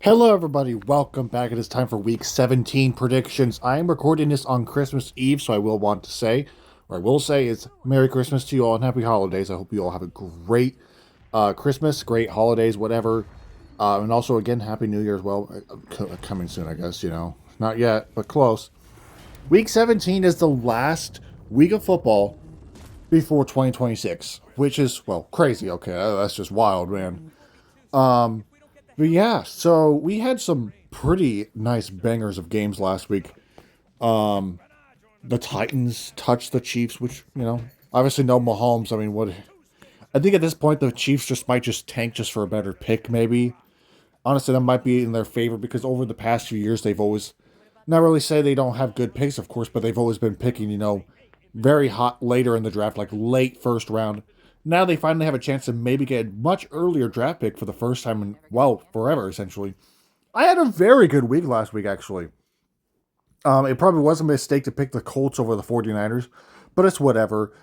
Hello, everybody. Welcome back. It is time for Week 17 predictions. I am recording this on Christmas Eve, so I will say is Merry Christmas to you all and Happy Holidays. I hope you all have a great Christmas, great holidays, whatever. And also, again, Happy New Year as well. Coming soon, I guess, Not yet, but close. Week 17 is the last week of football before 2026, which is, well, crazy. Okay, that's just wild, man. But yeah, so we had some pretty nice bangers of games last week. Um, the Titans touched the Chiefs, which, obviously no Mahomes. I mean, what? I think at this point the Chiefs might just tank just for a better pick, maybe. Honestly, that might be in their favor because over the past few years they've always not really say they don't have good picks, of course, but they've always been picking, very hot later in the draft, like late first round. Now they finally have a chance to maybe get a much earlier draft pick for the first time in, well, forever, essentially. I had a very good week last week, actually. It probably was a mistake to pick the Colts over the 49ers, but it's whatever.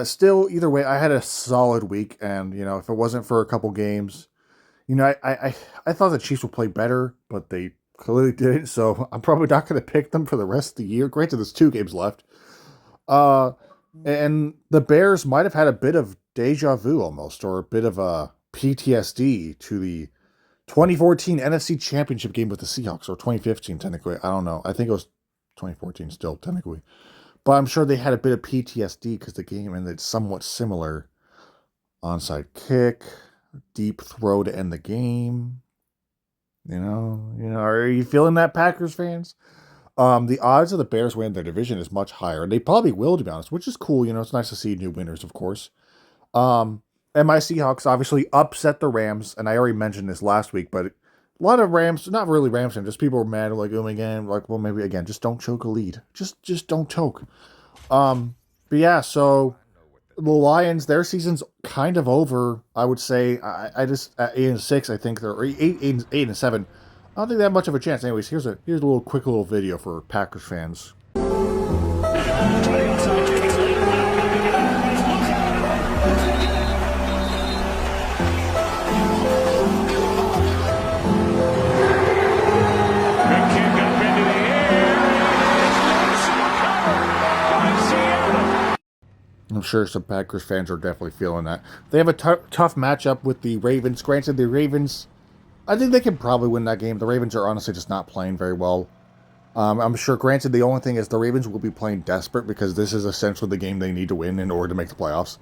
Still, either way, I had a solid week, and, if it wasn't for a couple games, I thought the Chiefs would play better, but they clearly didn't, so I'm probably not going to pick them for the rest of the year. Granted, there's 2 games left. And the Bears might have had a bit of deja vu almost, or a bit of a PTSD to the 2014 NFC Championship game with the Seahawks, or 2015 technically. I don't know. I think it was 2014 still technically, but I'm sure they had a bit of PTSD because the game ended somewhat similar. Onside kick, deep throw to end the game. Are you feeling that, Packers fans? The odds of the Bears winning their division is much higher. They probably will, to be honest, which is cool. It's nice to see new winners, of course. And my Seahawks obviously upset the Rams, and I already mentioned this last week, but a lot of Rams, not really Rams, and just people were mad, like, oh, again, like, well, maybe again, just don't choke a lead. Just don't choke. But yeah, so the Lions, their season's kind of over, I would say. I just, at 8-6, I think they're 8-7. I don't think they have much of a chance. Anyways, here's a little quick little video for Packers fans. I'm sure some Packers fans are definitely feeling that. They have a tough matchup with the Ravens. Granted, the Ravens, I think they can probably win that game. The Ravens are honestly just not playing very well. I'm sure, granted, the only thing is the Ravens will be playing desperate because this is essentially the game they need to win in order to make the playoffs.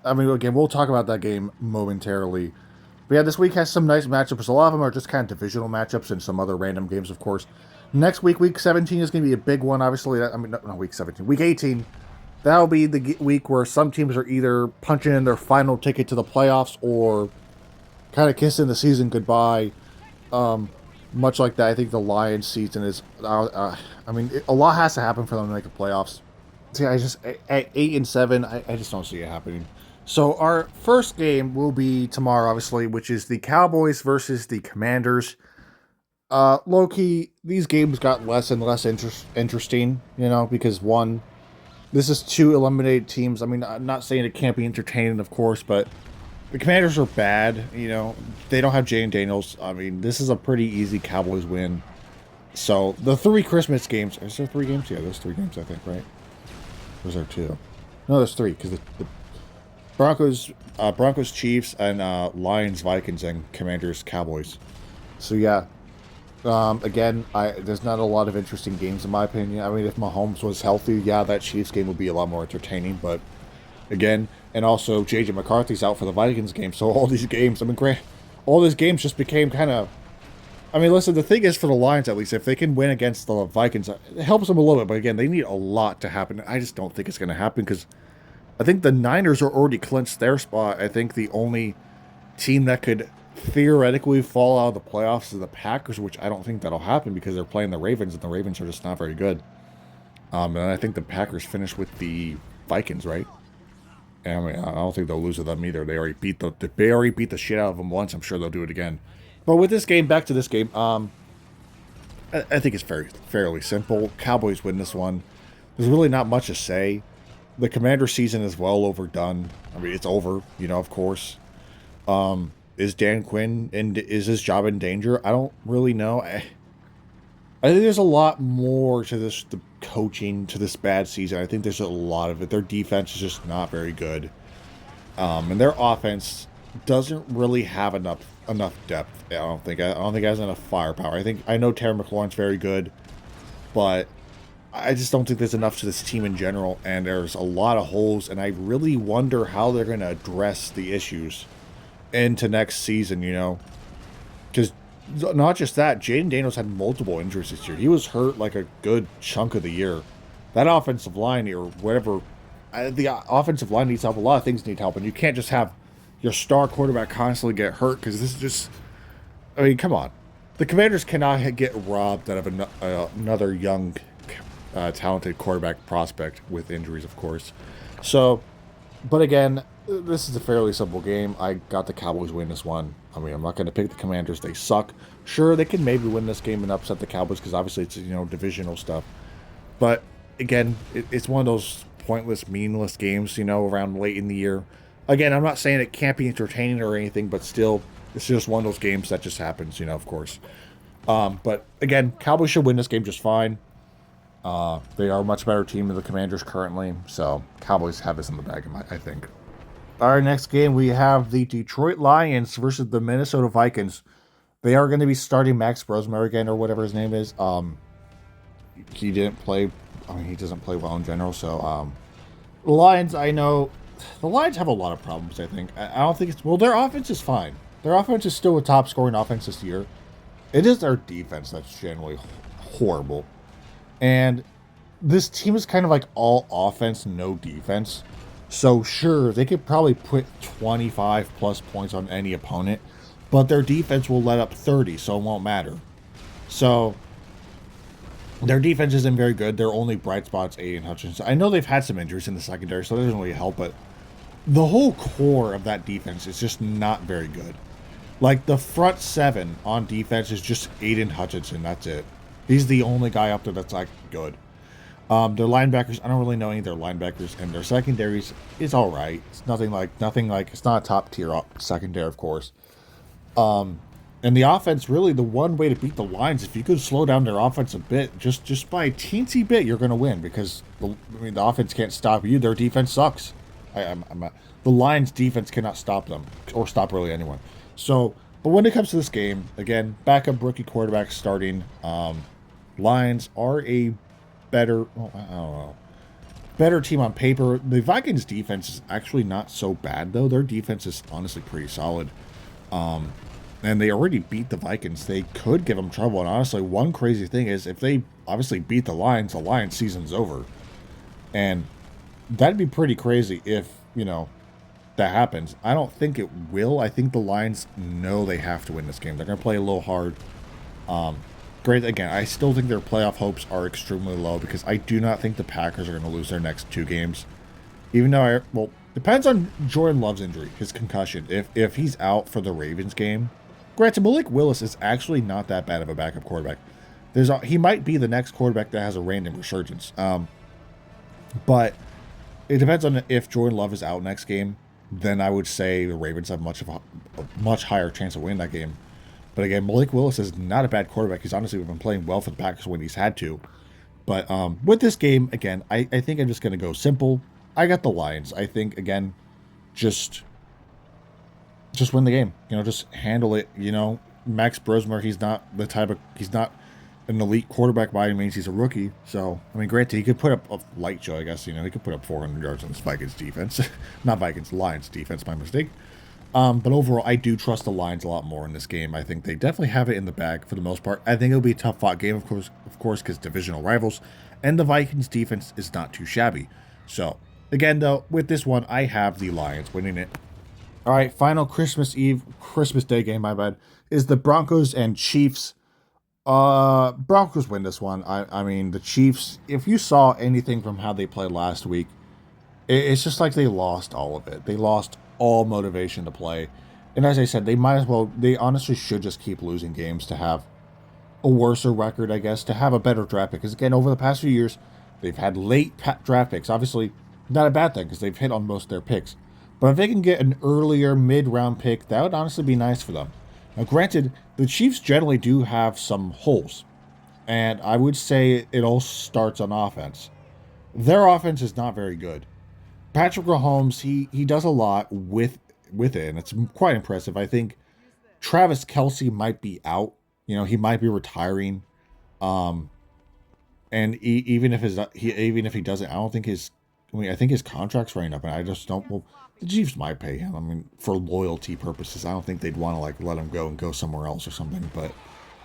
Again, we'll talk about that game momentarily. But yeah, this week has some nice matchups. A lot of them are just kind of divisional matchups and some other random games, of course. Next week, week 17 is going to be a big one, obviously. Not week 17, week 18. That'll be the week where some teams are either punching in their final ticket to the playoffs or kind of kissing the season goodbye. Much like that, I think the Lions season is, a lot has to happen for them to make the playoffs. See, at 8-7, I just don't see it happening. So our first game will be tomorrow, obviously, which is the Cowboys versus the Commanders. Low-key, these games got less and less interesting, because one, this is 2 eliminated teams. I mean, I'm not saying it can't be entertaining, of course, but the Commanders are bad, They don't have Jay and Daniels. I mean, this is a pretty easy Cowboys win. So, the 3 Christmas games, is there 3 games? Yeah, there's 3 games, I think, right? Or is there 2? No, there's 3, because the Broncos, Chiefs, and Lions, Vikings, and Commanders, Cowboys. So, yeah. Again, there's not a lot of interesting games in my opinion. I mean, if Mahomes was healthy, yeah, that Chiefs game would be a lot more entertaining. But again, and also J.J. McCarthy's out for the Vikings game, so all these games, all these games just became kind of. I mean, listen, the thing is for the Lions at least, if they can win against the Vikings, it helps them a little bit. But again, they need a lot to happen. I just don't think it's going to happen because I think the Niners are already clinched their spot. I think the only team that could theoretically fall out of the playoffs is the Packers, which I don't think that'll happen because they're playing the Ravens, and the Ravens are just not very good. And I think the Packers finished with the Vikings, right? And I don't think they'll lose to them either. They already beat the shit out of them once. I'm sure they'll do it again. But with this game, back to this game, I think it's fairly simple. Cowboys win this one. There's really not much to say. The Commander season is well overdone. I mean, it's over, of course. is Dan Quinn and is his job in danger? I don't really know. I think there's a lot more to this, the coaching to this bad season. I think there's a lot of it. Their defense is just not very good, and their offense doesn't really have enough depth. I don't think. I don't think it has enough firepower. I know Terry McLaurin's very good, but I just don't think there's enough to this team in general. And there's a lot of holes, and I really wonder how they're going to address the issues into next season. Because not just that, Jaden Daniels had multiple injuries this year. He was hurt like a good chunk of the year. That offensive line or whatever, the offensive line needs help. A lot of things need help, and you can't just have your star quarterback constantly get hurt because this is just. I mean, come on. The Commanders cannot get robbed out of another young, talented quarterback prospect with injuries, of course. So, but again, this is a fairly simple game. I got the Cowboys win this one. I mean, I'm not going to pick the Commanders. They suck. Sure, they can maybe win this game and upset the Cowboys because obviously it's, divisional stuff. But again, it's one of those pointless, meaningless games, around late in the year. Again, I'm not saying it can't be entertaining or anything, but still, it's just one of those games that just happens, of course. But again, Cowboys should win this game just fine. They are a much better team than the Commanders currently, so Cowboys have this in the bag, I think. Our next game, we have the Detroit Lions versus the Minnesota Vikings. They are going to be starting Max Brosmer again, or whatever his name is. He didn't play. I mean, he doesn't play well in general. So, the Lions, I know, the Lions have a lot of problems. I think. I don't think it's their offense is fine. Their offense is still a top scoring offense this year. It is their defense that's generally horrible, and this team is kind of like all offense, no defense. So sure, they could probably put 25 plus points on any opponent, but their defense will let up 30, so it won't matter. So their defense isn't very good. Their only bright spots, Aiden Hutchinson. I know they've had some injuries in the secondary, so that doesn't really help, but the whole core of that defense is just not very good. Like, the front seven on defense is just Aiden Hutchinson. That's it. He's the only guy up there that's, like, good. Their linebackers, I don't really know any of their linebackers, and their secondaries is all right. It's nothing like, it's not a top tier secondary, of course. And the offense, really, the one way to beat the Lions, if you could slow down their offense a bit, just by a teensy bit, you're going to win because the offense can't stop you. Their defense sucks. The Lions' defense cannot stop them or stop really anyone. So, but when it comes to this game, again, backup rookie quarterback starting. Lions are a better, better team on paper. The Vikings defense is actually not so bad though. Their defense is honestly pretty solid. And they already beat the Vikings. They could give them trouble. And honestly, one crazy thing is if they obviously beat the Lions season's over. And that'd be pretty crazy if, that happens. I don't think it will. I think the Lions know they have to win this game. They're going to play a little hard. Great. Again, I still think their playoff hopes are extremely low because I do not think the Packers are going to lose their next two games. Even though, depends on Jordan Love's injury, his concussion. If he's out for the Ravens game, granted, Malik Willis is actually not that bad of a backup quarterback. He might be the next quarterback that has a random resurgence. But it depends on if Jordan Love is out next game. Then I would say the Ravens have a much higher chance of winning that game. But again, Malik Willis is not a bad quarterback. He's honestly been playing well for the Packers when he's had to. But with this game, again, I think I'm just going to go simple. I got the Lions. I think, again, just win the game. Just handle it. Max Brosmer, he's not an elite quarterback by any means. He's a rookie. So, granted, he could put up a light show, I guess. He could put up 400 yards on this Vikings defense. Not Vikings, Lions defense, my mistake. But overall, I do trust the Lions a lot more in this game. I think they definitely have it in the bag for the most part. I think it'll be a tough-fought game, of course, because divisional rivals. And the Vikings defense is not too shabby. So, again, though, with this one, I have the Lions winning it. All right, final Christmas Day game, my bad, is the Broncos and Chiefs. Broncos win this one. The Chiefs, if you saw anything from how they played last week, it's just like they lost all of it. They lost all motivation to play. And as I said, they honestly should just keep losing games to have a worser record, I guess, to have a better draft pick. Because again, over the past few years, they've had late draft picks. Obviously, not a bad thing because they've hit on most of their picks. But if they can get an earlier mid-round pick, that would honestly be nice for them. Now, granted, the Chiefs generally do have some holes, and I would say it all starts on offense. Their offense is not very good. Patrick Mahomes, he does a lot with it, and it's quite impressive. I think Travis Kelce might be out. He might be retiring. Um, and even if he doesn't, I don't think I think his contract's running up, and I just don't. Well, the Chiefs might pay him. I mean, for loyalty purposes, I don't think they'd want to let him go and go somewhere else or something. But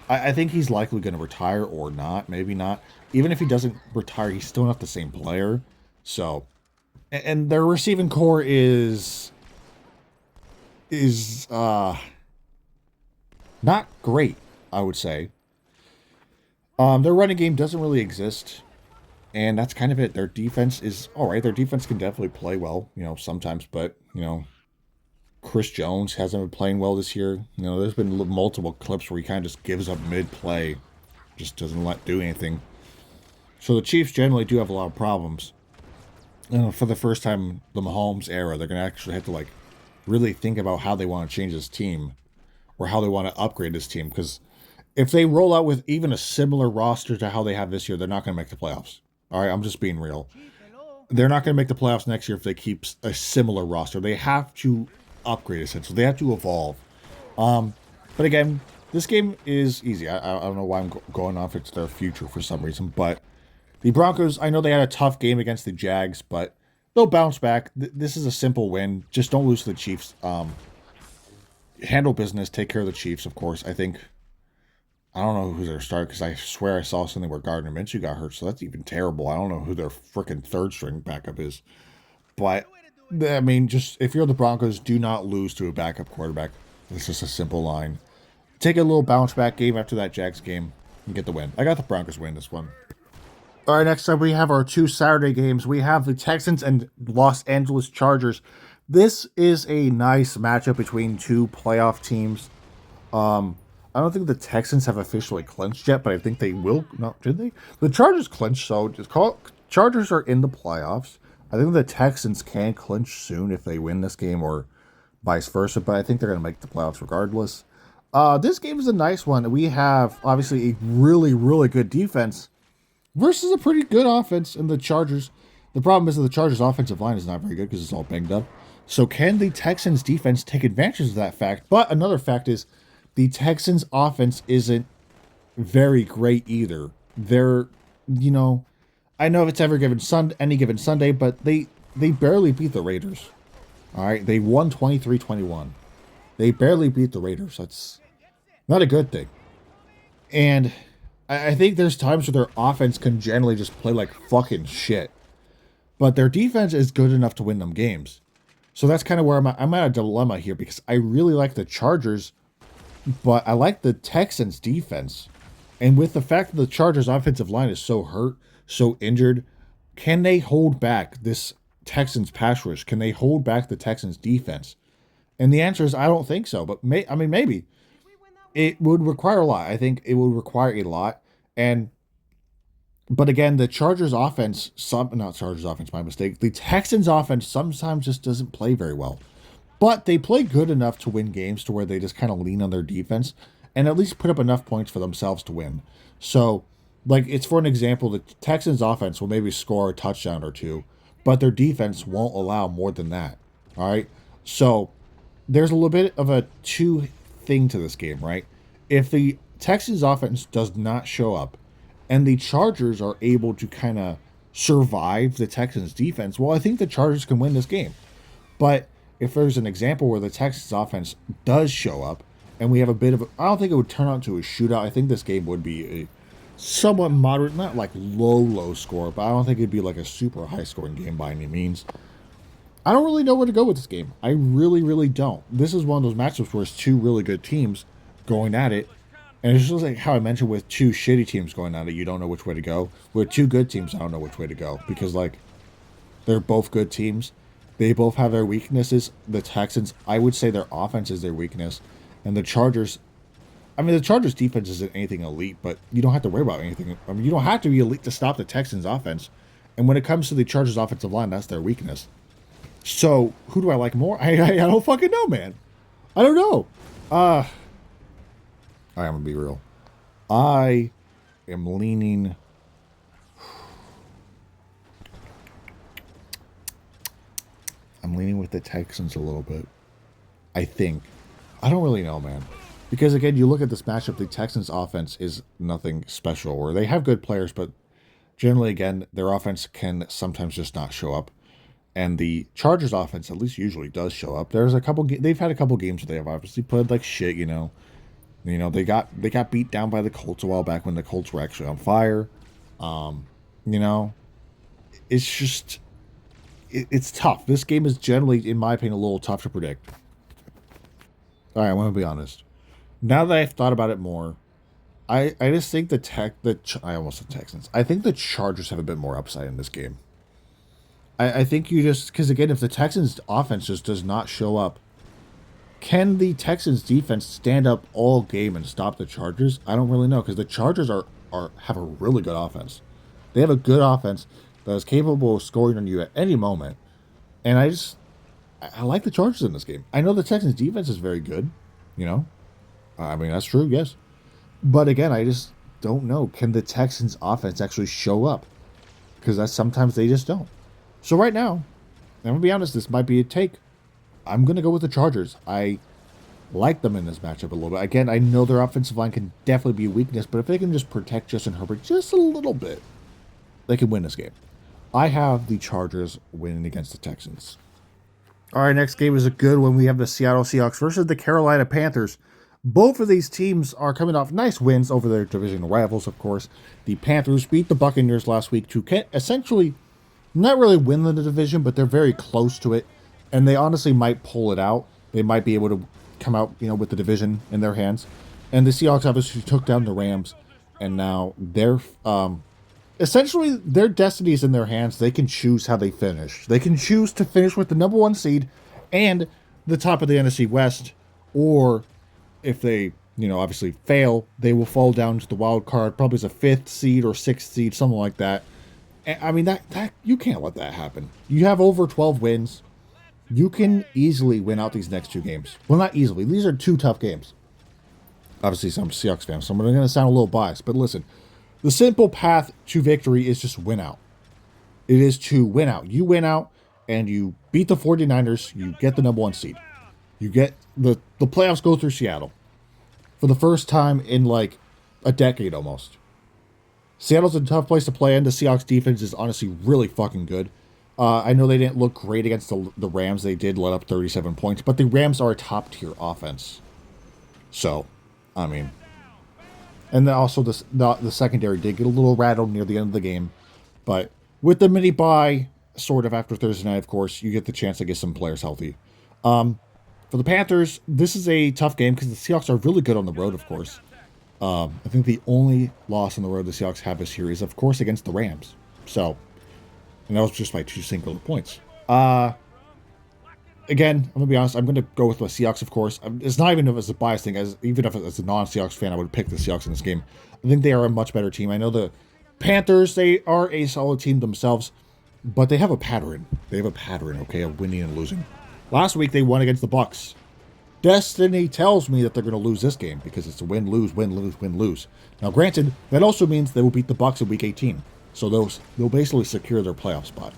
I think he's likely going to retire or not. Maybe not. Even if he doesn't retire, he's still not the same player. So, and their receiving core is not great, I would say. Their running game doesn't really exist, and that's kind of it. Their defense is all right. Their defense can definitely play well, sometimes, but Chris Jones hasn't been playing well this year. There's been multiple clips where he kind of just gives up mid-play, just doesn't do anything. So the Chiefs generally do have a lot of problems. For the first time in the Mahomes era, they're going to actually have to really think about how they want to change this team or how they want to upgrade this team. Because if they roll out with even a similar roster to how they have this year, they're not going to make the playoffs. All right, I'm just being real. They're not going to make the playoffs next year if they keep a similar roster. They have to upgrade, essentially. They have to evolve. But again, this game is easy. I don't know why I'm going off into their future for some reason, but the Broncos, I know they had a tough game against the Jags, but they'll bounce back. This is a simple win. Just don't lose to the Chiefs. Handle business. Take care of the Chiefs, of course. I don't know who's their starter because I swear I saw something where Gardner Minshew got hurt, so that's even terrible. I don't know who their freaking third string backup is. But, I mean, just if you're the Broncos, do not lose to a backup quarterback. This is a simple line. Take a little bounce back game after that Jags game and get the win. I got the Broncos win this one. All right, next up we have our two Saturday games. We have the Texans and Los Angeles Chargers. This is a nice matchup between two playoff teams. I don't think the Texans have officially clinched yet, but I think they will. No, did they? The Chargers clinched, so Chargers are in the playoffs. I think the Texans can clinch soon if they win this game or vice versa, but I think they're going to make the playoffs regardless. This game is a nice one. We have, obviously, a really, really good defense versus a pretty good offense in the Chargers. The problem is that the Chargers' offensive line is not very good because it's all banged up. So can the Texans' defense take advantage of that fact? But another fact is the Texans' offense isn't very great either. They're, I know if it's any given Sunday, but they barely beat the Raiders. All right, they won 23-21. They barely beat the Raiders. That's not a good thing. And I think there's times where their offense can generally just play like fucking shit. But their defense is good enough to win them games. So that's kind of where I'm at a dilemma here because I really like the Chargers, but I like the Texans defense. And with the fact that the Chargers offensive line is so hurt, so injured, can they hold back this Texans pass rush? Can they hold back the Texans defense? And the answer is I don't think so, but maybe. It would require a lot. I think it would require a lot. But again, the Chargers offense, not Chargers offense, my mistake. The Texans offense sometimes just doesn't play very well. But they play good enough to win games to where they just kind of lean on their defense and at least put up enough points for themselves to win. So, it's for an example, the Texans offense will maybe score a touchdown or two, but their defense won't allow more than that. All right? So, there's a little bit of a thing to this game, right? If the Texans offense does not show up and the Chargers are able to kind of survive the Texans defense, well, I think the Chargers can win this game. But if there's an example where the Texans offense does show up and we have a bit of I don't think it would turn out into a shootout. I think this game would be a somewhat moderate, not like low score, but I don't think it'd be like a super high scoring game by any means. I don't really know where to go with this game. I really, really don't. This is one of those matchups where it's two really good teams going at it. And it's just like how I mentioned with two shitty teams going at it, you don't know which way to go. With two good teams, I don't know which way to go. Because, they're both good teams. They both have their weaknesses. The Texans, I would say their offense is their weakness. And the Chargers, the Chargers defense isn't anything elite, but you don't have to worry about anything. You don't have to be elite to stop the Texans offense. And when it comes to the Chargers offensive line, that's their weakness. So who do I like more? I don't fucking know, man. I don't know. Uh, I'm gonna be real. I am leaning. I'm leaning with the Texans a little bit. I think. I don't really know, man. Because again, you look at this matchup, the Texans offense is nothing special, or they have good players, but generally, again, their offense can sometimes just not show up. And the Chargers offense, at least usually, does show up. There's a couple. They've had a couple games where they have obviously played like shit. They got beat down by the Colts a while back when the Colts were actually on fire. You know, it's just it's tough. This game is generally, in my opinion, a little tough to predict. All right, I want to be honest. Now that I've thought about it more, I just think I almost said Texans. I think the Chargers have a bit more upside in this game. I think you just because again, if the Texans offense just does not show up, can the Texans defense stand up all game and stop the Chargers? I don't really know because the Chargers have a really good offense. They have a good offense that is capable of scoring on you at any moment, and I like the Chargers in this game. I know the Texans defense is very good. You know, I mean that's true, yes, but again, I just don't know. Can the Texans offense actually show up? Because that's sometimes they just don't. So right now, I'm gonna be honest. This might be a take. I'm gonna go with the Chargers. I like them in this matchup a little bit. Again, I know their offensive line can definitely be a weakness, but if they can just protect Justin Herbert just a little bit, they can win this game. I have the Chargers winning against the Texans. All right, next game is a good one. We have the Seattle Seahawks versus the Carolina Panthers. Both of these teams are coming off nice wins over their division rivals, of course. The Panthers beat the Buccaneers last week to essentially not really win the division, but they're very close to it, and they honestly might pull it out. They might be able to come out, with the division in their hands. And the Seahawks obviously took down the Rams, and now they're essentially their destiny is in their hands. They can choose how they finish. They can choose to finish with the number one seed and the top of the NFC West, or if they, obviously fail, they will fall down to the wild card, probably as a fifth seed or sixth seed, something like that. I mean, that you can't let that happen. You have over 12 wins. You can easily win out these next two games. Well, not easily. These are two tough games. Obviously, some Seahawks fans, so I'm going to sound a little biased. But listen, the simple path to victory is just win out. It is to win out. You win out, and you beat the 49ers. You get the number one seed. You get the playoffs go through Seattle for the first time in like a decade almost. Seattle's a tough place to play in. The Seahawks defense is honestly really fucking good. I know they didn't look great against the Rams. They did let up 37 points, but the Rams are a top-tier offense. So, I mean... And then also the secondary did get a little rattled near the end of the game. But with the mini-bye, sort of after Thursday night, of course, you get the chance to get some players healthy. For the Panthers, this is a tough game because the Seahawks are really good on the road, of course. I think the only loss on the road the Seahawks have this year is, of course, against the Rams. So, and that was just by 2 singular points. Again, I'm going to be honest, I'm going to go with the Seahawks, of course. It's not even if it's a bias thing. Even if it's a non-Seahawks fan, I would pick the Seahawks in this game. I think they are a much better team. I know the Panthers, they are a solid team themselves, but they have a pattern. They have a pattern, okay, of winning and losing. Last week, they won against the Bucs. Destiny tells me that they're going to lose this game because it's a win, lose, win, lose, win, lose. Now, granted, that also means they will beat the Bucs in Week 18, so they'll basically secure their playoff spot.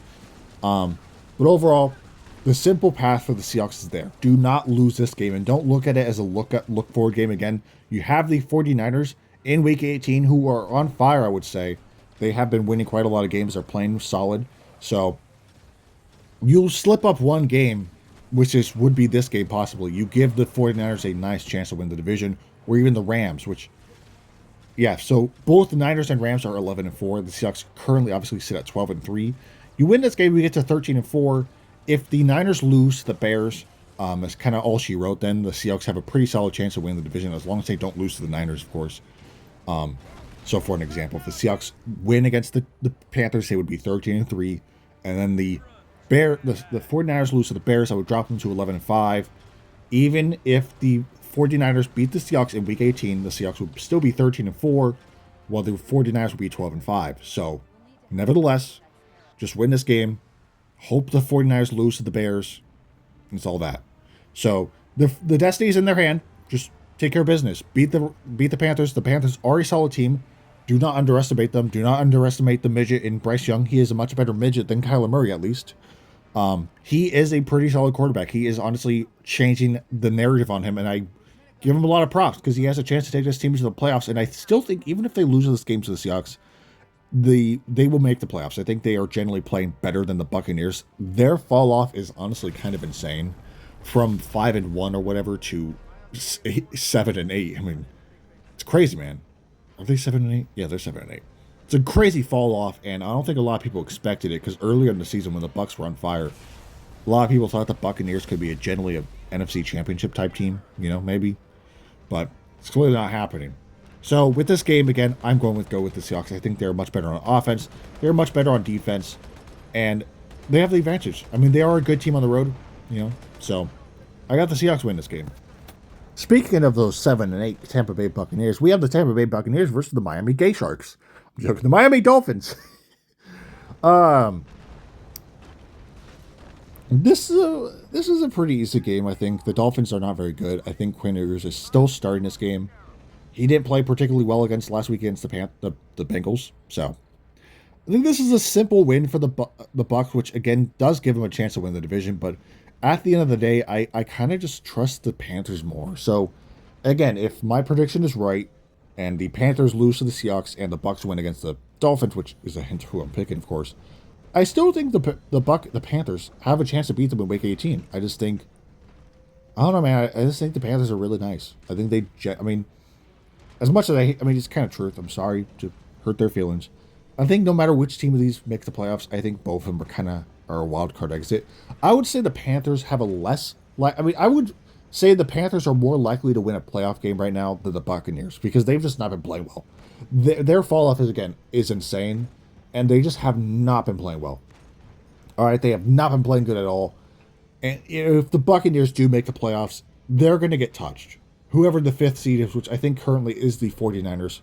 But overall, the simple path for the Seahawks is there. Do not lose this game, and don't look at it as a look forward game again. You have the 49ers in Week 18 who are on fire, I would say. They have been winning quite a lot of games. They're playing solid. So you'll slip up one game, which would be this game possibly. You give the 49ers a nice chance to win the division, or even the Rams, which, yeah, so both the Niners and Rams are 11-4. The Seahawks currently obviously sit at 12-3. You win this game, we get to 13-4. If the Niners lose to the Bears, that's kind of all she wrote, then the Seahawks have a pretty solid chance of winning the division, as long as they don't lose to the Niners, of course. So for an example, if the Seahawks win against the Panthers, they would be 13-3, and then the 49ers lose to the Bears, I would drop them to 11-5. Even if the 49ers beat the Seahawks in Week 18, the Seahawks would still be 13-4, while the 49ers would be 12-5. So, nevertheless, just win this game. Hope the 49ers lose to the Bears. It's all that. So the destiny's in their hand. Just take care of business. Beat the Panthers. The Panthers are a solid team. Do not underestimate them. Do not underestimate the midget in Bryce Young. He is a much better midget than Kyler Murray, at least. He is a pretty solid quarterback. He is honestly changing the narrative on him, and I give him a lot of props because he has a chance to take this team to the playoffs. And I still think even if they lose this game to the Seahawks, they will make the playoffs. I think they are generally playing better than the Buccaneers. Their fall off is honestly kind of insane, from 5-1 or whatever to 7-8. I mean, it's crazy, man. Are they 7-8? Yeah, they're 7-8. It's a crazy fall off, and I don't think a lot of people expected it because earlier in the season when the Bucs were on fire, a lot of people thought the Buccaneers could be generally a NFC Championship type team. Maybe, but it's clearly not happening. So with this game, again, I'm going to go with the Seahawks. I think they're much better on offense. They're much better on defense. And they have the advantage. I mean, they are a good team on the road, So I got the Seahawks win this game. Speaking of those 7-8 Tampa Bay Buccaneers, we have the Tampa Bay Buccaneers versus the Miami Gay Sharks. I'm joking. The Miami Dolphins. This is a pretty easy game, I think. The Dolphins are not very good. I think Quinn Ewers is still starting this game. He didn't play particularly well last week against the Bengals, so I think this is a simple win for the Bucs, which again does give them a chance to win the division. But at the end of the day, I kind of just trust the Panthers more. So again, if my prediction is right, and the Panthers lose to the Seahawks and the Bucs win against the Dolphins, which is a hint who I'm picking, of course, I still think the Panthers have a chance to beat them in Week 18. I don't know, man. I just think the Panthers are really nice. I think as much as it's kind of truth. I'm sorry to hurt their feelings. I think no matter which team of these makes the playoffs, I think both of them are a wild card exit. I would say the Panthers have a less I would say the Panthers are more likely to win a playoff game right now than the Buccaneers because they've just not been playing well. Their fall off is insane, and they just have not been playing well. All right, they have not been playing good at all. And if the Buccaneers do make the playoffs, they're going to get touched. Whoever the 5th seed is, which I think currently is the 49ers,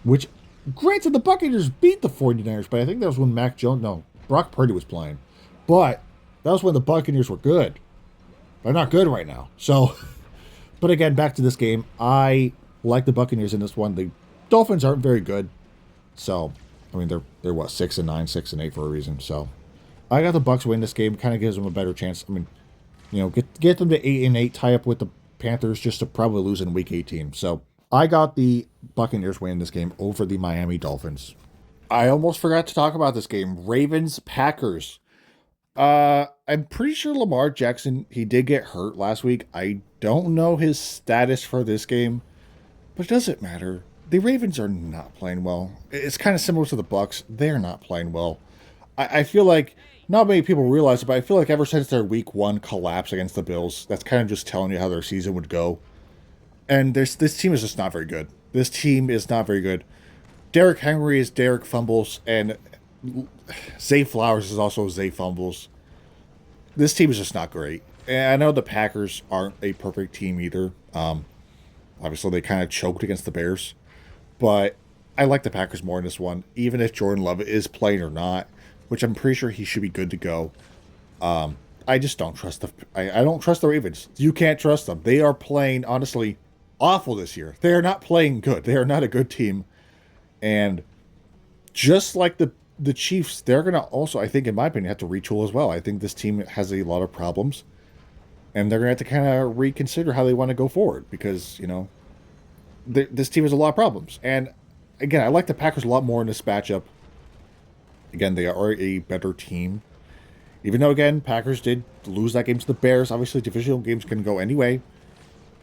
which, granted, the Buccaneers beat the 49ers, but I think that was when Brock Purdy was playing. But that was when the Buccaneers were good. They're not good right now. So, but again, back to this game. I like the Buccaneers in this one. The Dolphins aren't very good. So, they're what, 6-9, 6-8 for a reason. So, I got the Bucs win this game. Kind of gives them a better chance. Get them to 8-8, tie up with the Panthers just to probably lose in Week 18. So I got the Buccaneers winning this game over the Miami Dolphins. I almost forgot to talk about this game. Ravens-Packers. I'm pretty sure Lamar Jackson, he did get hurt last week. I don't know his status for this game, but it doesn't matter. The Ravens are not playing well. It's kind of similar to the Bucs. They're not playing well. I feel like not many people realize it, but I feel like ever since their Week 1 collapse against the Bills, that's kind of just telling you how their season would go. And this team is just not very good. This team is not very good. Derrick Henry is Derrick Fumbles, and Zay Flowers is also Zay Fumbles. This team is just not great. And I know the Packers aren't a perfect team either. Obviously, they kind of choked against the Bears. But I like the Packers more in this one, even if Jordan Love is playing or not, which I'm pretty sure he should be good to go. I just don't trust I don't trust the Ravens. You can't trust them. They are playing, honestly, awful this year. They are not playing good. They are not a good team. And just like the Chiefs, they're going to also, I think, in my opinion, have to retool as well. I think this team has a lot of problems. And they're going to have to kind of reconsider how they want to go forward because, this team has a lot of problems. And again, I like the Packers a lot more in this matchup. Again, they are a better team. Even though, again, Packers did lose that game to the Bears. Obviously, divisional games can go anyway.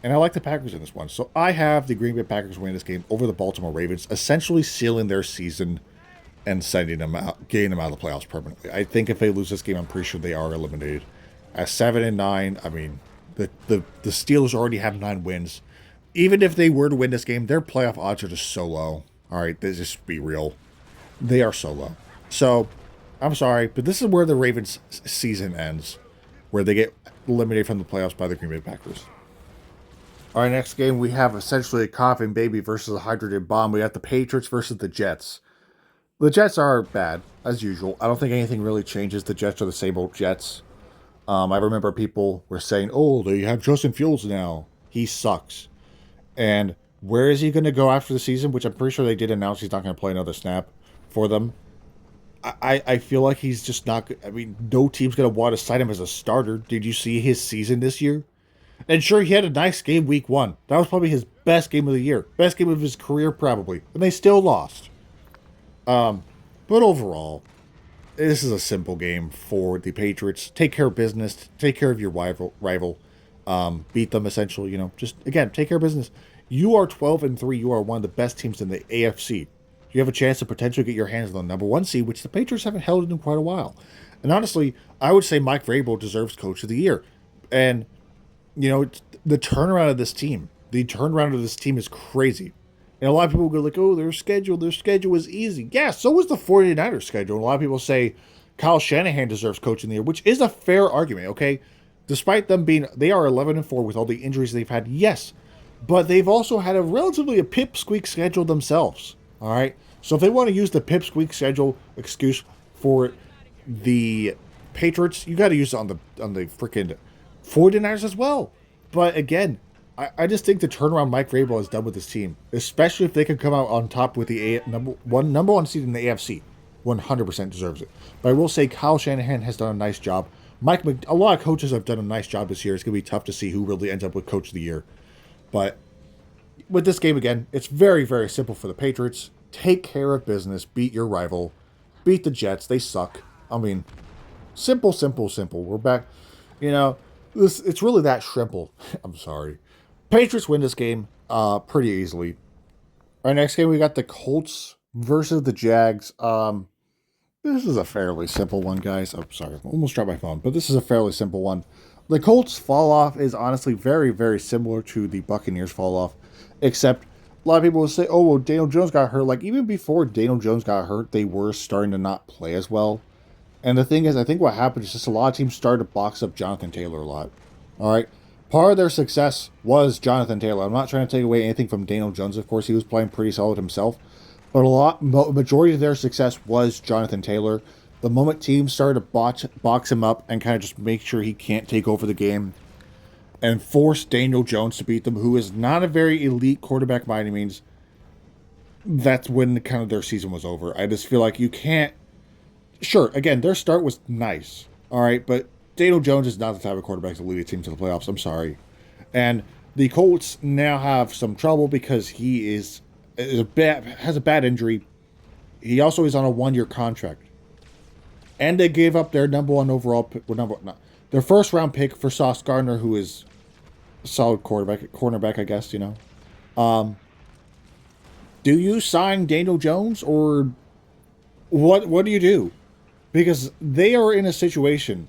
And I like the Packers in this one. So I have the Green Bay Packers winning this game over the Baltimore Ravens, essentially sealing their season and sending them out, getting them out of the playoffs permanently. I think if they lose this game, I'm pretty sure they are eliminated. At 7-9, the Steelers already have 9 wins. Even if they were to win this game, their playoff odds are just so low. All right, let's just be real. They are so low. So, I'm sorry, but this is where the Ravens season ends, where they get eliminated from the playoffs by the Green Bay Packers. All right, next game, we have essentially a coughing baby versus a hydrogen bomb. We got the Patriots versus the Jets. The Jets are bad, as usual. I don't think anything really changes. The Jets are the same old Jets. I remember people were saying, oh, they have Justin Fields now. He sucks. And where is he going to go after the season? Which I'm pretty sure they did announce he's not going to play another snap for them. I feel like he's just not. I mean, no team's going to want to sign him as a starter. Did you see his season this year? And sure, he had a nice game week one. That was probably his best game of the year. Best game of his career, probably. And they still lost. But overall, this is a simple game for the Patriots. Take care of business. Take care of your rival. Beat them essentially. Just again, take care of business. You are 12-3. You are one of the best teams in the AFC. You have a chance to potentially get your hands on the number one seed, which the Patriots haven't held in quite a while. And honestly, I would say Mike Vrabel deserves Coach of the Year. And the turnaround of this team. The turnaround of this team is crazy. And a lot of people go like, oh, their schedule was easy. Yeah, so was the 49ers schedule. And a lot of people say Kyle Shanahan deserves Coach of the Year, which is a fair argument, okay? Despite them they are 11-4 with all the injuries they've had, yes. But they've also had a relatively a pipsqueak schedule themselves, all right? So if they want to use the pipsqueak schedule excuse for the Patriots, you got to use it on the freaking 49ers as well. But again, I just think the turnaround Mike Vrabel has done with this team, especially if they can come out on top with the number one seed in the AFC, 100% deserves it. But I will say Kyle Shanahan has done a nice job. A lot of coaches have done a nice job this year. It's going to be tough to see who really ends up with Coach of the Year. But with this game again, it's very, very simple for the Patriots. Take care of business. Beat your rival. Beat the Jets. They suck. I mean, simple, simple, simple. We're back. It's really that simple. I'm sorry. Patriots win this game pretty easily. Our next game, we got the Colts versus the Jags. This is a fairly simple one, guys. I'm sorry, I almost dropped my phone, but this is a fairly simple one. The Colts fall off is honestly very, very similar to the Buccaneers fall off, except a lot of people will say, oh, well, Daniel Jones got hurt. Like, even before Daniel Jones got hurt, they were starting to not play as well. And the thing is, I think what happened is just a lot of teams started to box up Jonathan Taylor a lot. All right. Part of their success was Jonathan Taylor. I'm not trying to take away anything from Daniel Jones. Of course, he was playing pretty solid himself. But majority of their success was Jonathan Taylor. The moment teams started to box him up and kind of just make sure he can't take over the game and force Daniel Jones to beat them, who is not a very elite quarterback by any means, that's when kind of their season was over. I just feel like you can't... Sure, again, their start was nice, all right, but Daniel Jones is not the type of quarterback to lead a team to the playoffs. I'm sorry. And the Colts now have some trouble because he has a bad injury. He also is on a one-year contract. And they gave up their number one overall pick, their first round pick for Sauce Gardner, who is a solid cornerback, I guess, Do you sign Daniel Jones or what do you do? Because they are in a situation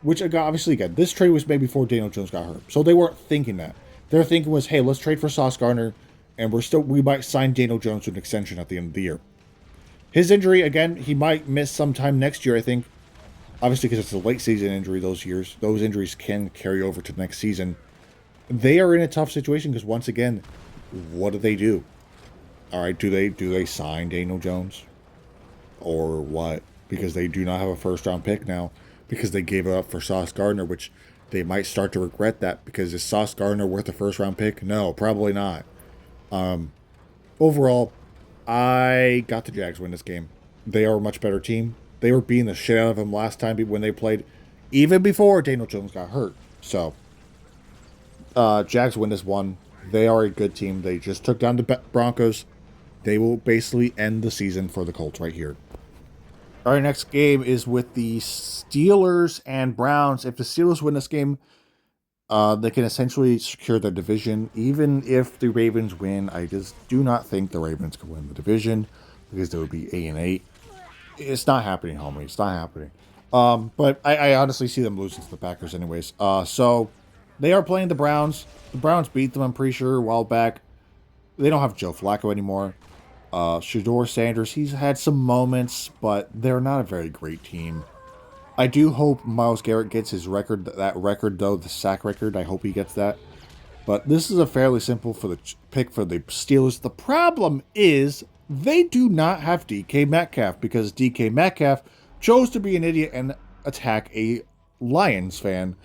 which obviously, again, this trade was made before Daniel Jones got hurt. So they weren't thinking that. Their thinking was, hey, let's trade for Sauce Gardner, and we might sign Daniel Jones to an extension at the end of the year. His injury, again, he might miss sometime next year, I think. Obviously, because it's a late season injury those years. Those injuries can carry over to next season. They are in a tough situation because, once again, what do? All right, do they sign Daniel Jones? Or what? Because they do not have a first-round pick now. Because they gave it up for Sauce Gardner, which they might start to regret that. Because is Sauce Gardner worth a first-round pick? No, probably not. Overall, I got the Jags win this game. They are a much better team. They were beating the shit out of them last time when they played, even before Daniel Jones got hurt. So, Jags win this one. They are a good team. They just took down the Broncos. They will basically end the season for the Colts right here. Our next game is with the Steelers and Browns. If the Steelers win this game, they can essentially secure their division. Even if the Ravens win, I just do not think the Ravens can win the division because they would be 8-8. It's not happening, homie. It's not happening. But I honestly see them losing to the Packers anyways. So they are playing the Browns. The Browns beat them, I'm pretty sure, a while back. They don't have Joe Flacco anymore. Shedeur Sanders, he's had some moments, but they're not a very great team. I do hope Myles Garrett gets his record, the sack record. I hope he gets that. But this is a fairly simple pick for the Steelers. The problem is they do not have DK Metcalf because DK Metcalf chose to be an idiot and attack a Lions fan,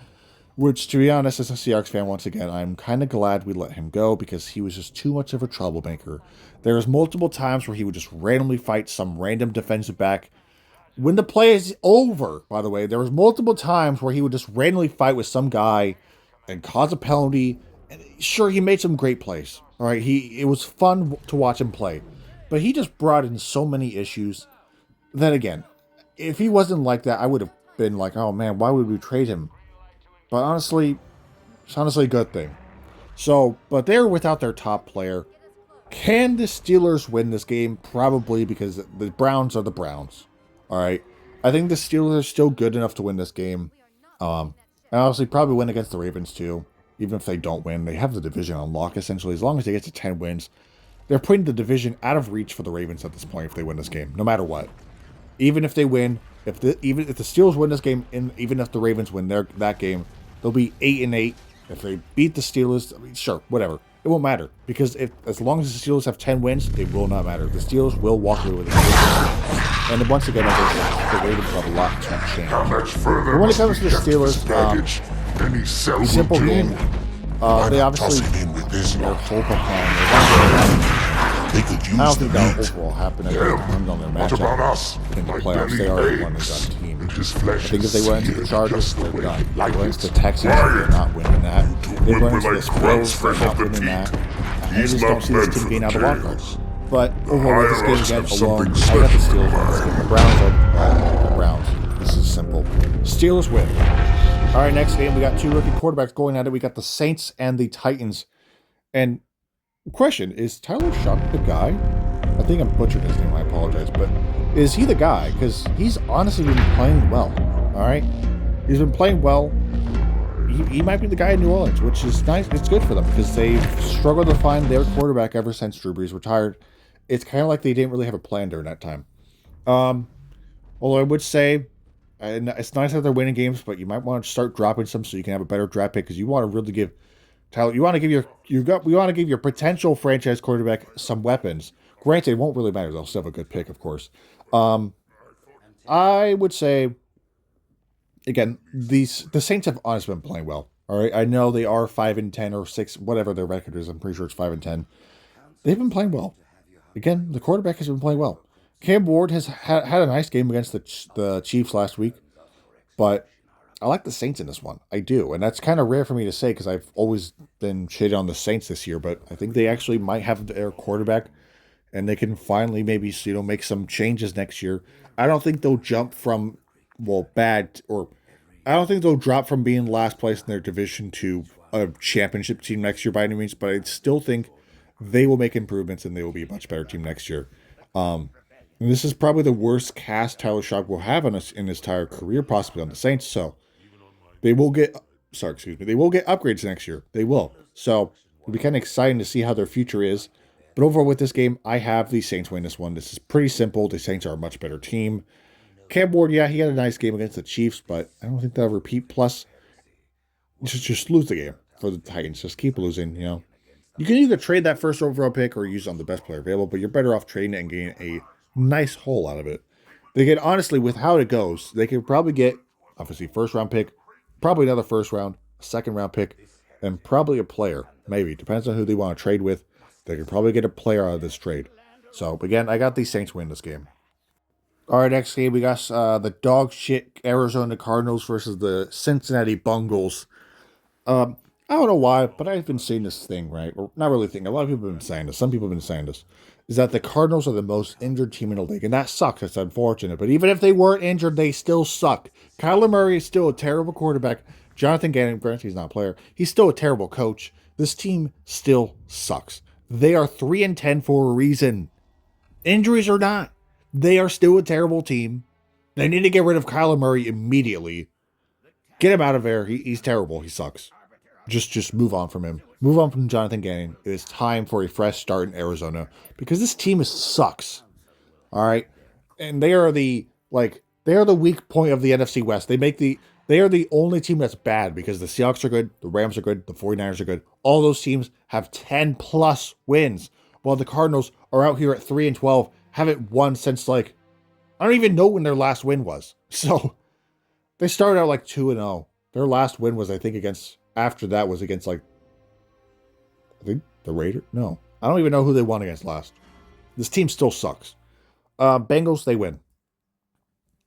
which, to be honest, as a Seahawks fan, once again, I'm kind of glad we let him go because he was just too much of a troublemaker. There was multiple times where he would just randomly fight some random defensive back. When the play is over, by the way, there was multiple times where he would just randomly fight with some guy and cause a penalty. And sure, he made some great plays. All right, it was fun to watch him play, but he just brought in so many issues. Then again, if he wasn't like that, I would have been like, oh man, why would we trade him? But honestly, it's honestly a good thing. So, but they're without their top player. Can the Steelers win this game? Probably, because the Browns are the Browns. All right. I think the Steelers are still good enough to win this game. And obviously probably win against the Ravens too. Even if they don't win, they have the division on lock essentially. As long as they get to 10 wins, they're putting the division out of reach for the Ravens at this point if they win this game, no matter what. Even if they win, even if the Steelers win this game, and even if the Ravens win that game, they'll be 8-8. If they beat the Steelers, I mean, sure, whatever. It won't matter because as long as the Steelers have 10 wins, it will not matter. The Steelers will walk away with it. And once again, as I said, the Ravens have a lot to change. But when it comes to the Steelers, simple game. They obviously are hope plan. I don't think that'll overall happen. I think it depends on their matchup in the playoffs. They are one and done team. I think if they went into the Chargers, they're done. They went into the Texans, they're not winning that. They went into the Bills, they're not winning that. I just don't see this team being out of the wild card. But overall, with this game again alone, I got the Steelers on this game. The Browns are the Browns. This is simple. Steelers win. All right, next game, we got two rookie quarterbacks going at it. We got the Saints and the Titans. And question, is Tyler Shough the guy? I think I'm butchering his name, I apologize, but is he the guy? Because he's honestly been playing well, all right? He's been playing well. He might be the guy in New Orleans, which is nice. It's good for them because they've struggled to find their quarterback ever since Drew Brees retired. It's kind of like they didn't really have a plan during that time. Although I would say, and it's nice that they're winning games, but you might want to start dropping some so you can have a better draft pick because you want to really give Tyler, you want to give your potential franchise quarterback some weapons. Granted, it won't really matter. They'll still have a good pick, of course. I would say, again, the Saints have honestly been playing well. All right, I know they are 5-10 or 6, whatever their record is. I'm pretty sure it's 5-10. They've been playing well. Again, the quarterback has been playing well. Cam Ward has had a nice game against the Chiefs last week, but I like the Saints in this one. I do. And that's kind of rare for me to say because I've always been shitting on the Saints this year, but I think they actually might have their quarterback and they can finally maybe, make some changes next year. I don't think they'll jump from, bad, or I don't think they'll drop from being last place in their division to a championship team next year by any means, but I still think they will make improvements and they will be a much better team next year. And this is probably the worst cast Tyler Shough will have in his entire career, possibly on the Saints. So they will get, they will get upgrades next year. They will. So it'll be kind of exciting to see how their future is. But overall with this game, I have the Saints win this one. This is pretty simple. The Saints are a much better team. Cam Ward, yeah, he had a nice game against the Chiefs, but I don't think they'll repeat. Plus, just lose the game for the Titans. Just keep losing, You can either trade that first overall pick or use it on the best player available, but you're better off trading it and getting a nice haul out of it. They get, honestly, with how it goes, they could probably get, obviously, first round pick, probably another first round, a second round pick, and probably a player. Maybe. Depends on who they want to trade with. They could probably get a player out of this trade. So, again, I got the Saints win this game. All right, next game, we got the dog shit Arizona Cardinals versus the Cincinnati Bengals. I don't know why, but I've been saying this thing, right? Or not really thinking. A lot of people have been saying this. Some people have been saying this. Is that the Cardinals are the most injured team in the league. And that sucks. It's unfortunate. But even if they weren't injured, they still suck. Kyler Murray is still a terrible quarterback. Jonathan Gannon, granted he's not a player, he's still a terrible coach. This team still sucks. They are 3-10 for a reason. Injuries or not, they are still a terrible team. They need to get rid of Kyler Murray immediately. Get him out of there. He's terrible. He sucks. Just move on from him. Move on from Jonathan Gannon. It is time for a fresh start in Arizona because this team sucks. All right, and they are the weak point of the NFC West. They are the only team that's bad because the Seahawks are good, the Rams are good, the 49ers are good. All those teams have 10 plus wins. while the Cardinals are out here at 3-12, haven't won since like I don't even know when their last win was. So they started out like 2-0. Their last win was, I think, after that was against like, I think the Raiders. No, I don't even know who they won against last. This team still sucks. Bengals, they win.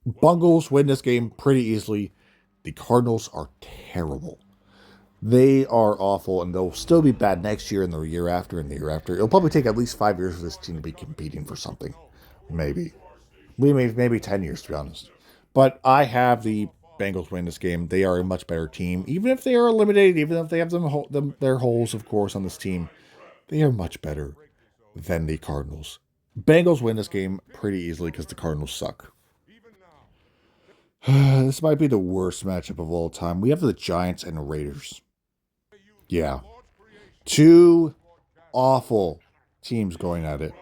Bungles win this game pretty easily. The Cardinals are terrible. They are awful, and they'll still be bad next year and the year after and the year after. It'll probably take at least 5 years for this team to be competing for something. Maybe 10 years, to be honest. But I have the Bengals win this game. They are a much better team. Even if they are eliminated, even if they have their holes, of course, on this team, they are much better than the Cardinals. Bengals win this game pretty easily because the Cardinals suck. This might be the worst matchup of all time. We have the Giants and the Raiders. Yeah. Two awful teams going at it.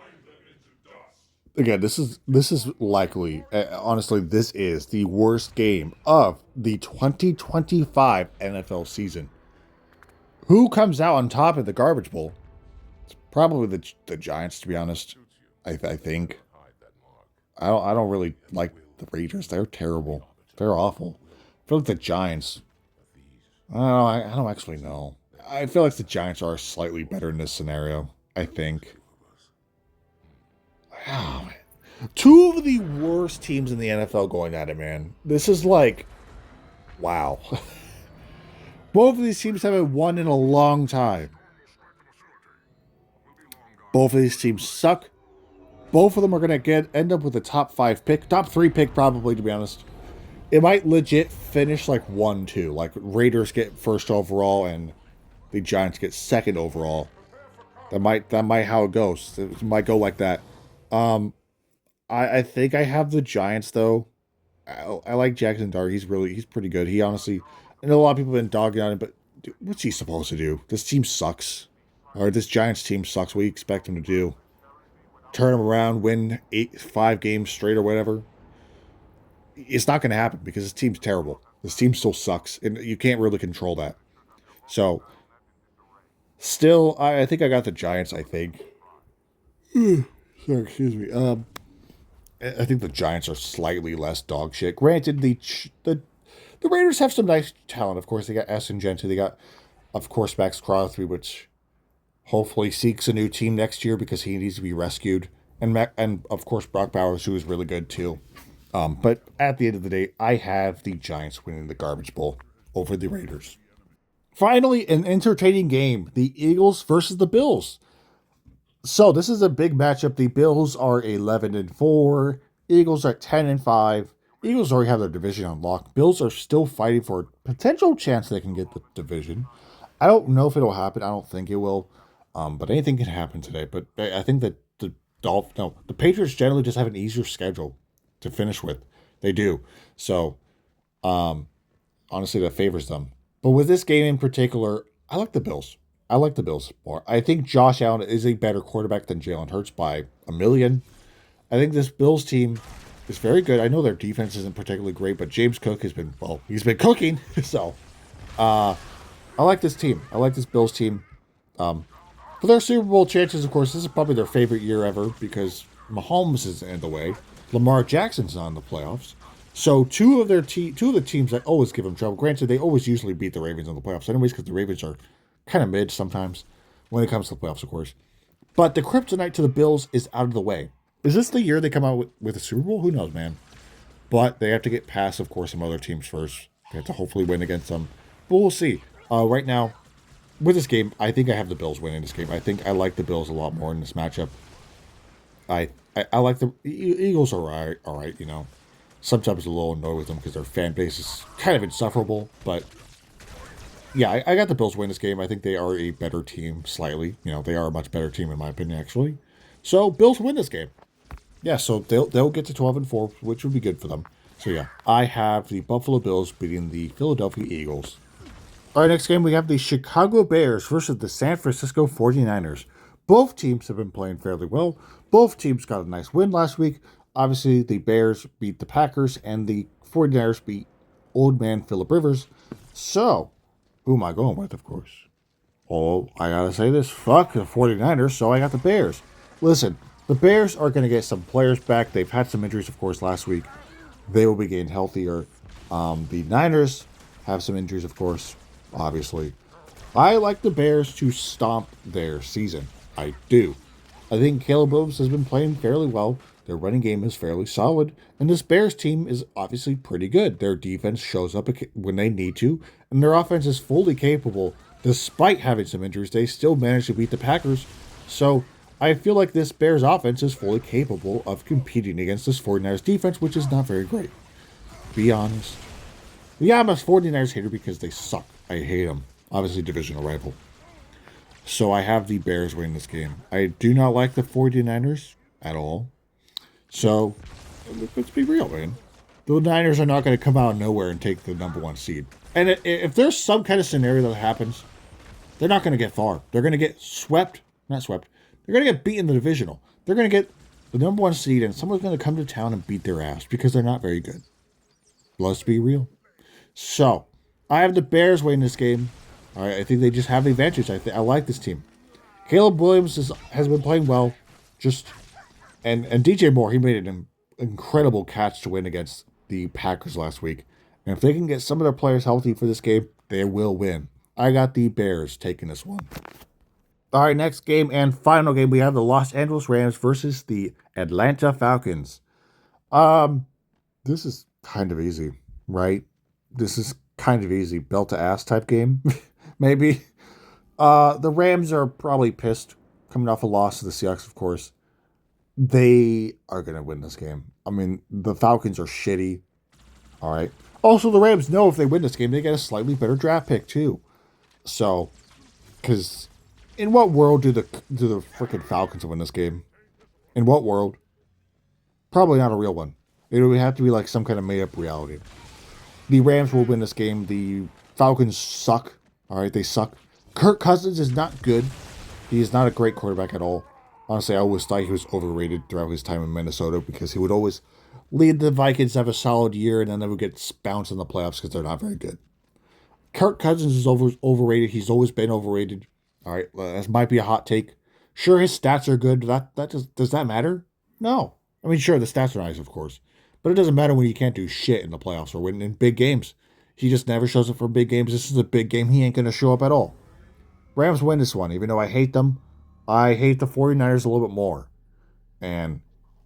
Again, this is likely, honestly, this is the worst game of the 2025 NFL season. Who comes out on top of the garbage bowl? It's probably the Giants, to be honest. I think. I don't really like the Raiders. They're terrible. They're awful. I feel like the Giants. I don't know. I don't actually know. I feel like the Giants are slightly better in this scenario. I think. Oh, man. Two of the worst teams in the NFL going at it, man. This is like, wow. Both of these teams haven't won in a long time. Both of these teams suck. Both of them are going to end up with a top 5 pick. Top 3 pick, probably, to be honest. It might legit finish like 1-2. Like, Raiders get first overall and the Giants get second overall. That might how it goes. It might go like that. I think I have the Giants though. I like Jackson Dart. He's pretty good. He honestly, I know a lot of people have been dogging on him, but dude, what's he supposed to do? This team sucks. Or this Giants team sucks. What do you expect him to do? Turn him around, win 5 games straight or whatever? It's not going to happen because this team's terrible. This team still sucks, and you can't really control that. So, still, I think I got the Giants. I think. Sorry, excuse me. I think the Giants are slightly less dog shit. Granted, the Raiders have some nice talent. Of course, they got S and Gentry. They got, of course, Max Crosby, which hopefully seeks a new team next year because he needs to be rescued. And of course, Brock Bowers, who is really good too. But at the end of the day, I have the Giants winning the garbage bowl over the Raiders. Finally, an entertaining game. The Eagles versus the Bills. So this is a big matchup. The Bills are 11-4. Eagles are 10-5. Eagles already have their division on lock. Bills are still fighting for a potential chance they can get the division. I don't know if it'll happen. I don't think it will. But anything can happen today. But I think that the Patriots generally just have an easier schedule to finish with. They do. So, honestly, that favors them. But with this game in particular, I like the Bills. I like the Bills more. I think Josh Allen is a better quarterback than Jalen Hurts by a million. I think this Bills team is very good. I know their defense isn't particularly great, but James Cook he's been cooking. So, I like this team. I like this Bills team. For their Super Bowl chances, of course, this is probably their favorite year ever because Mahomes is in the way. Lamar Jackson's not in the playoffs. So two of the teams that always give them trouble. Granted, they always usually beat the Ravens in the playoffs anyways because the Ravens are kind of mid sometimes when it comes to the playoffs, of course. But the kryptonite to the Bills is out of the way. Is this the year they come out with a Super Bowl? Who knows, man. But they have to get past, of course, some other teams first. They have to hopefully win against them. But we'll see. Right now, with this game, I think I have the Bills winning this game. I think I like the Bills a lot more in this matchup. I like the Eagles are all right, you know. Sometimes a little annoyed with them because their fan base is kind of insufferable. But, yeah, I got the Bills win this game. I think they are a better team slightly. You know, they are a much better team in my opinion, actually. So, Bills win this game. Yeah, so they'll get to 12-4, which would be good for them. So, yeah, I have the Buffalo Bills beating the Philadelphia Eagles. All right, next game, we have the Chicago Bears versus the San Francisco 49ers. Both teams have been playing fairly well. Both teams got a nice win last week. Obviously, the Bears beat the Packers, and the 49ers beat old man Phillip Rivers. So, who am I going with, of course? Well, I gotta say this. Fuck the 49ers, so I got the Bears. Listen, the Bears are going to get some players back. They've had some injuries, of course, last week. They will be getting healthier. The Niners have some injuries, of course, obviously. I like the Bears to stomp their season. I do. I think Caleb Williams has been playing fairly well. Their running game is fairly solid. And this Bears team is obviously pretty good. Their defense shows up when they need to. And their offense is fully capable. Despite having some injuries, they still managed to beat the Packers. So I feel like this Bears offense is fully capable of competing against this 49ers defense, which is not very great. Be honest. Yeah, I'm a 49ers hater because they suck. I hate them. Obviously, divisional rival. So I have the Bears winning this game. I do not like the 49ers at all. So let's be real, man. The Niners are not going to come out of nowhere and take the number 1 seed. And if there's some kind of scenario that happens, they're not going to get far. They're going to get swept. Not swept. They're going to get beaten in the divisional. They're going to get the number 1 seed, and someone's going to come to town and beat their ass because they're not very good. Let's be real. So, I have the Bears winning this game. All right, I think they just have the advantage. I like this team. Caleb Williams has been playing well. And DJ Moore, he made an incredible catch to win against the Packers last week. And if they can get some of their players healthy for this game, they will win. I got the Bears taking this one. All right, next game and final game, we have the Los Angeles Rams versus the Atlanta Falcons. This is kind of easy, right? This is kind of easy. Belt to ass type game, maybe. The Rams are probably pissed coming off a loss to the Seahawks, of course. They are going to win this game. I mean, the Falcons are shitty. All right. Also, the Rams know if they win this game, they get a slightly better draft pick, too. So, because in what world do the freaking Falcons win this game? In what world? Probably not a real one. It would have to be like some kind of made-up reality. The Rams will win this game. The Falcons suck. All right, they suck. Kirk Cousins is not good. He is not a great quarterback at all. Honestly, I always thought he was overrated throughout his time in Minnesota because he would always lead the Vikings to have a solid year and then they would get bounced in the playoffs because they're not very good. Kirk Cousins is overrated. He's always been overrated. All right, this might be a hot take. Sure, his stats are good. Does that matter? No. I mean, sure, the stats are nice, of course. But it doesn't matter when you can't do shit in the playoffs or winning in big games. He just never shows up for big games. This is a big game. He ain't going to show up at all. Rams win this one, even though I hate them. I hate the 49ers a little bit more. And,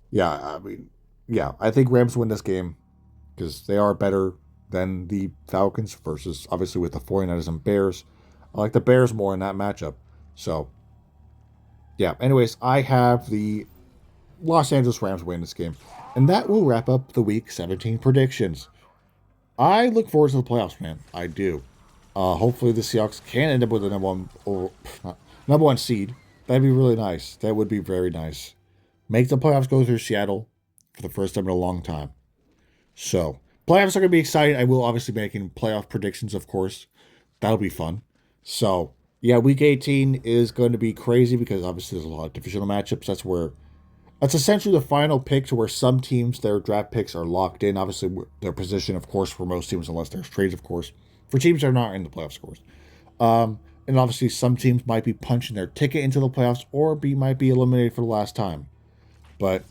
yeah, I think Rams win this game because they are better than the Falcons versus, obviously, with the 49ers and Bears. I like the Bears more in that matchup. So, yeah. Anyways, I have the Los Angeles Rams win this game. And that will wrap up the Week 17 predictions. I look forward to the playoffs, man. I do. Hopefully the Seahawks can end up with the number one seed. That'd be really nice. That would be very nice. Make the playoffs go through Seattle for the first time in a long time. So, playoffs are going to be exciting. I will obviously be making playoff predictions, of course. That'll be fun. So, yeah, Week 18 is going to be crazy because obviously there's a lot of divisional matchups. That's essentially the final pick to where some teams, their draft picks are locked in. Obviously, their position, of course, for most teams, unless there's trades, of course. For teams that are not in the playoffs, of course. And obviously, some teams might be punching their ticket into the playoffs or might be eliminated for the last time. But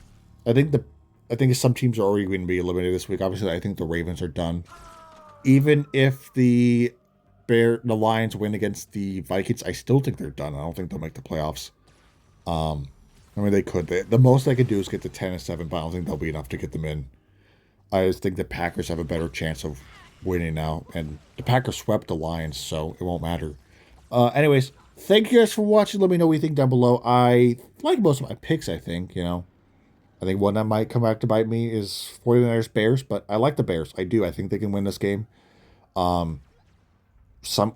I think some teams are already going to be eliminated this week. Obviously, I think the Ravens are done. Even if the Lions win against the Vikings, I still think they're done. I don't think they'll make the playoffs. I mean, they could. The most they could do is get to 10-7, but I don't think they'll be enough to get them in. I just think the Packers have a better chance of winning now. And the Packers swept the Lions, so it won't matter. Anyways, thank you guys for watching. Let me know what you think down below. I like most of my picks, I think, I think one that might come back to bite me is 49ers Bears, but I like the Bears. I do. I think they can win this game. A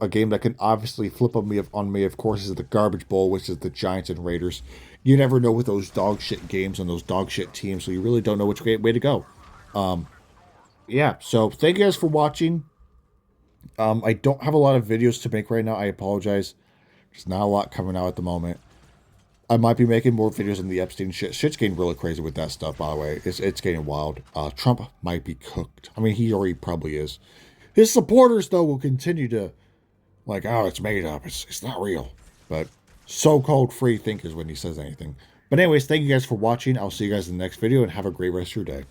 game that can obviously flip on me, of course, is the Garbage Bowl, which is the Giants and Raiders. You never know with those dog shit games and those dog shit teams, so you really don't know which way to go. Yeah, so thank you guys for watching. I don't have a lot of videos to make right now. I apologize. There's not a lot coming out at the moment. I might be making more videos on the Epstein shit. Shit's getting really crazy with that stuff, by the way. It's getting wild. Trump might be cooked. I mean, he already probably is. His supporters, though, will continue to like, oh, it's made up. It's not real. But so-called free thinkers when he says anything. But anyways, thank you guys for watching. I'll see you guys in the next video, and have a great rest of your day.